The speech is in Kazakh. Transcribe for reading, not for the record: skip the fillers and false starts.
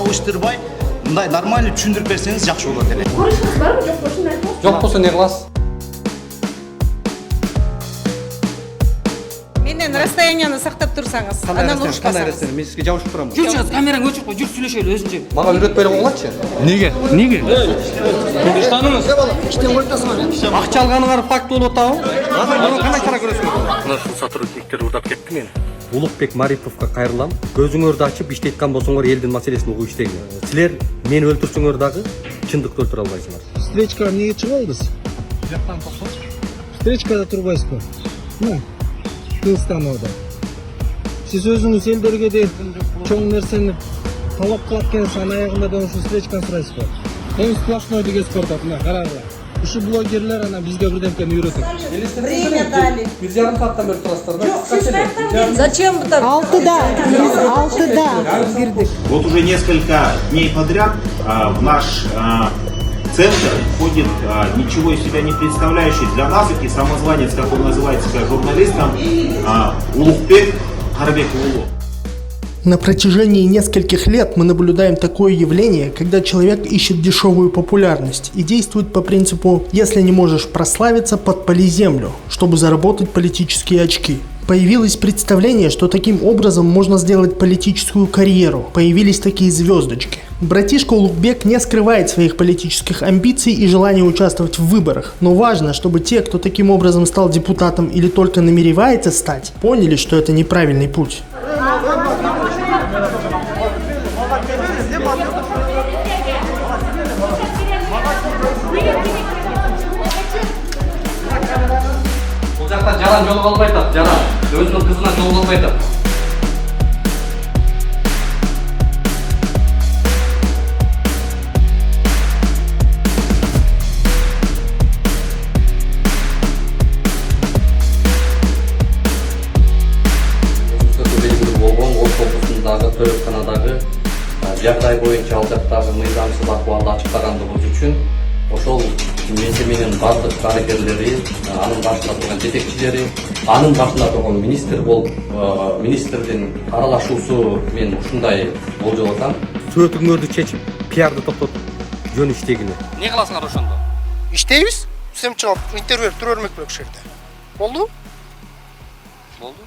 чагыштырбай мындай нормально түшүндүрүп берсеңиз жакшы болот эле. Көрүшүңүз барбы, жок болсун айтыңыз. Жок болсо не кыласыз? Менден расстоянияны сактап турсаңыз, анан урушпасаңыз. Мен сизге жабышып турам. Жүрчүңүз, камераңды өчүрүп кой, жүр сүйлөшөлү өзүнчө. Мага үйрөтпөй эле койгулачы. Неге? Иштаныңыз. Иштен коюп атасыңар. Акча алганыңар факт болуп атабы? Анан кандай чара көрөсүңөр? Мына ушул сотрудниктер урдап кетти мени. Улукбек Мариповго кайрылам. Көзүңөрдү ачып ишти айткан болсоңор элдин маселесин угуп иштеңер. Силер мени өлтүрсөңөр дагы чындыкты өлтүрө албайсыңар. Встречка эмнеге чыга алдыз? Встречкада турбайсызбы? Кыргызстанда. Сиз өзүңүз элдерге де чоң нерсени талап кылат экенсиз, анын аягында да ушул встречканы сурайсызбы? Эң сплошной деген спортот, мына караңыздар. Ушул блогерлер анан бизге бирдемкени үйрөтөт. Время дали. 1,5 сааттан бери турасыздар да? Зачем вы так? Алтыда кирдик. Вот уже несколько дней подряд в наш центр ходит ничего из себя не представляющий для нас, и самозванец, как он называет себя журналистом, Улукбек Карбекулу. На протяжении нескольких лет мы наблюдаем такое явление, когда человек ищет дешевую популярность и действует по принципу «если не можешь прославиться, подпали землю», чтобы заработать политические очки. Появилось представление, что таким образом можно сделать политическую карьеру. Появились такие звездочки. Братишка Улукбек не скрывает своих политических амбиций и желания участвовать в выборах. Но важно, чтобы те, кто таким образом стал депутатом или только намеревается стать, поняли, что это неправильный путь. Бул жакта жаран жолуп албай атат, жаран. Өзүнүн кызына жолуп албай атат. Болгон ол корпусундагы төрөтканадагы жагдай боюнча ал жактагы мыйзамсыз акыбалды ачыктагандыгыбыз үчүн ошол мекеменин бардык дарыгерлери, анын башында турган жетекчилери, анын башында турган министр болуп, министрдин аралашуусу мен ушундай болжол атам. Сөтүңөрдү чечип, пиарды токтотуп, жөн иштегине. Не кыласыңар ошондо? Иштейбиз. Сем чыгып интервью берип тура бермек керек ушул жерде. Болду? Болду.